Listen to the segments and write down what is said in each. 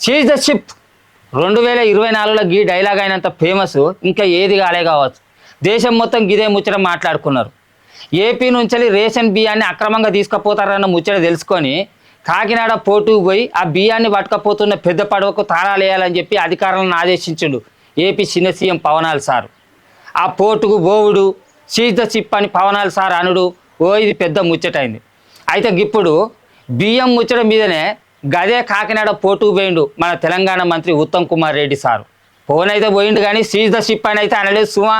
Seize the ship 2024లో గీ dialogue అయినంత ఫేమస్ ఇంకా ఏది కాలే కావచ్చు. దేశం మొత్తం గిదే ముచ్చట మాట్లాడుకున్నారు. ఏపీ నుంచి రేషన్ బియ్యాన్ని అక్రమంగా తీసుకుపోతారన్న ముచ్చట తెలుసుకొని కాకినాడ పోర్టుకు పోయి ఆ బియ్యాన్ని పట్టుకపోతున్న పెద్ద పడవకు తాళాలు వేయాలని చెప్పి అధికారులను ఆదేశించుడు ఏపీ చిన్న సీఎం పవనాల్ సార్. ఆ పోర్టుకు బోవుడు సీజ్ ద షిప్ అని పవనాల్ సార్ అనుడు ఇది పెద్ద ముచ్చటైంది. అయితే ఇప్పుడు బియ్యం ముచ్చట మీదనే గదే కాకినాడ పోర్టుకు పోయిండు మన తెలంగాణ మంత్రి ఉత్తమ్ కుమార్ రెడ్డి సారు. ఫోన్ అయితే పోయిండు కానీ సీజ్ ద షిప్ అని అయితే అనలేదు సుమా.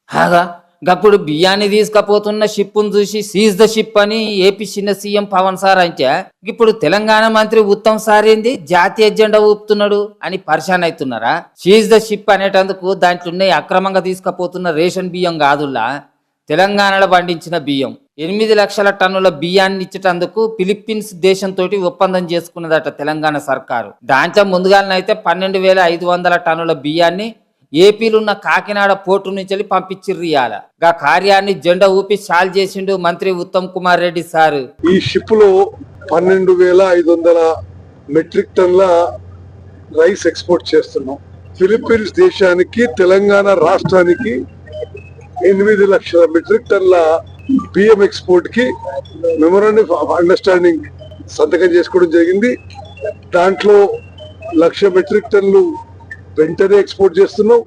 హాగా గప్పుడు బియ్యాన్ని తీసుకపోతున్న షిప్పును చూసి సీజ్ ద షిప్ అని ఏపీ చిన్న సీఎం పవన్ సార్ అంటే ఇప్పుడు తెలంగాణ మంత్రి ఉత్తమ్ సార్ ఏంది జాతీయ జెండా ఊపుతున్నాడు అని పరిశాన్ అవుతున్నారా? సీజ్ ద షిప్ అనేటందుకు దాంట్లో ఉన్నాయి అక్రమంగా తీసుకపోతున్న రేషన్ బియ్యం కాదుల్లా, తెలంగాణలో పండించిన బియ్యం. 8 లక్షల టన్నుల బియ్యాన్ని ఇచ్చేటందుకు ఫిలిప్పీన్స్ దేశంతో ఒప్పందం చేసుకున్నదట తెలంగాణ సర్కారు. దాంట్లో ముందుగానైతే 12,500 టన్నుల బియ్యాన్ని ఏపీలున్న కాకినాడ పోర్టు నుంచి పంపించిర్రు. ఇయాల గా కార్యాన్ని జెండా ఊపి చాలు చేసిండు మంత్రి ఉత్తమ్ కుమార్ రెడ్డి సారు. ఈ షిప్ లో 12,500 మెట్రిక్ టన్ల రైస్ ఎక్స్పోర్ట్ చేస్తున్నాం. ఫిలిప్పీన్స్ దేశానికి తెలంగాణ రాష్ట్రానికి 8 లక్షల మెట్రిక్ టన్ల బియ్యం ఎక్స్పోర్ట్ కి మెమోరాండం ఆఫ్ అండర్స్టాండింగ్ సంతకం చేసుకోవడం జరిగింది. దాంట్లో 1,00,000 మెట్రిక్ టన్లు వెంటనే ఎక్స్పోర్ట్ చేస్తున్నాం.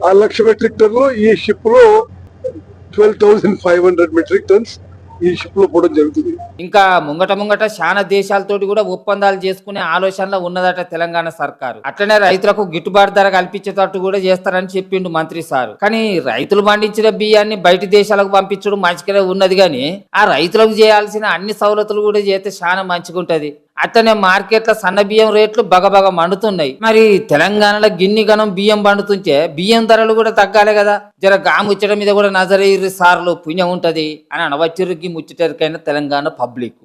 ఆ 1,00,000 మెట్రిక్ టన్లో ఈ షిప్ లో 12,500 మెట్రిక్ టన్స్ ఈ షిప్ లో పోవడం జరుగుతుంది. ఇంకా ముంగట చాలా దేశాలతోటి కూడా ఒప్పందాలు చేసుకునే ఆలోచనలో ఉన్నదట తెలంగాణ సర్కారు. అట్లనే రైతులకు గిట్టుబాటు ధర కల్పించేటట్టు కూడా చేస్తారని చెప్పిండు మంత్రి సారు. కానీ రైతులు పండించిన బియ్యాన్ని బయట దేశాలకు పంపించడం మంచిగానే ఉన్నది, కానీ ఆ రైతులకు చేయాల్సిన అన్ని సవలతులు కూడా చేస్తే చాలా మంచిగా ఉంటది. అట్లనే మార్కెట్లో సన్న బియ్యం రేట్లు బగబగ మండుతున్నాయి. మరి తెలంగాణలో గిన్ని గనం బియ్యం పండుతుంటే బియ్యం ధరలు కూడా తగ్గాలి కదా. జర గా ముచ్చట మీద కూడా నజరేయ్యి సార్లు పుణ్యం ఉంటది అని అనవచ్చురికి ముచ్చటరికైన తెలంగాణ పబ్లిక్.